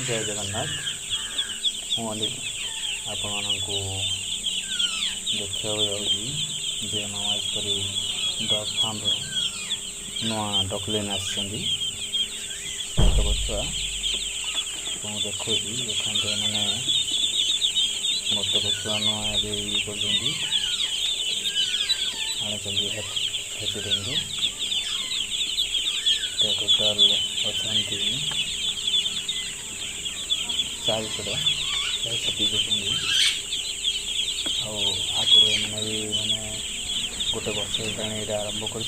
जय जगन्नाथ मुझे आपण मानू देखा जे नमाजपरी डग फार्म नुआ डकलाइन आसछंदी बतक छुआ देखुँ देखते मैंने बतक छुआ नुआ कर हेचरिंग टोटाल अच्छा 400 पीस आगुरी मैंने भी मैंने गोटे वर्ष ये आरंभ कर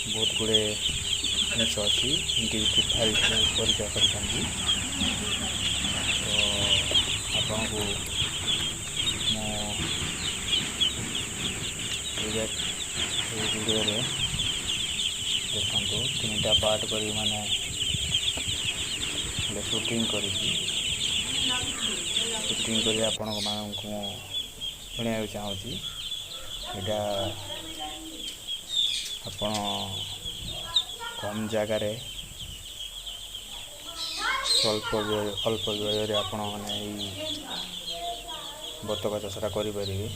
बहुत गुड़े जिन अच्छी परीक्षा कर आपन को वीडियो देखो 3टा पार्ट कर मैंने शूटिंग कर आपण को शुणा चाहूँगी यहाँ आपण कम जगार अल्प व्यय आपण मैंने बतक चाषटा करें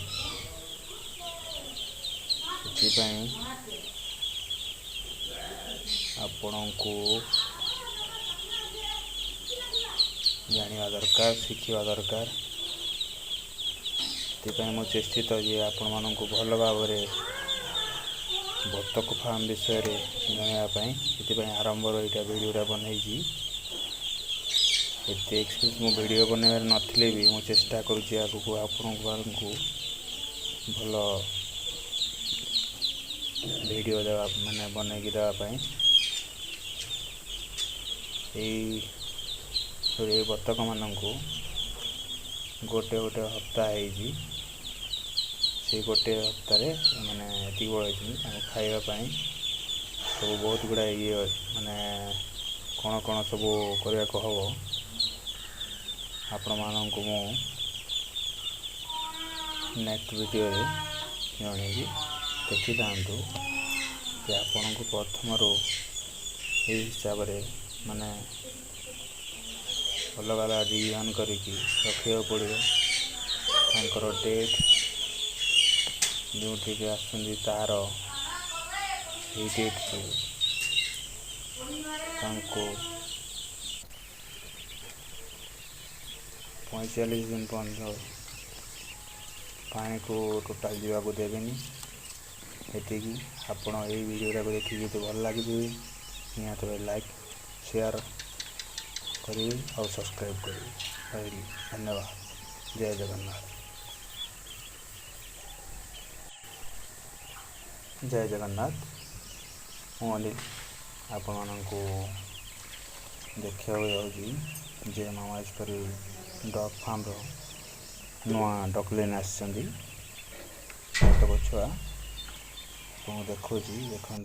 आपण को जाना दरकार शिखा दरकार मु चेष्टित जे आपण मानक भल भाव बतक फार्म विषय जनवाई आरंभ यहाँ वीडियोटा बनई एक्सपीरियंस मो वीडियो बनवार नथिले भी मु चेष्टा करुँच आगू आपण भल वीडियो देवा माने बनई देवाई ये बतक मानक गोटे गोटे हप्ता से गोटे हप्तार मैंने ये बड़े खावाई सब बहुत गुड़ा ये माने कौन कौन सब करने को हम आपण मानक मु नेक्स्ट वीडियो जनइबी देखी था कि आपण को प्रथम हिसाब से माने अलग अलग रिविजन करके रखा पड़ो तर डेट जो तार डेट को 45 दिन पर्यटन पानी को टोटाल जावाक देवेनि ये आपण ये वीडियो देखिए तो भल लगे निहत लाइक शेयर करें और सब्सक्राइब करें धन्यवाद जय जगन्नाथ जय जगन्नाथ मुझे आपण मानू देखा जे नमाजपरी डग फार्म नुआ डकलाइन आसछंदी बतक छुआ देखुँ देखते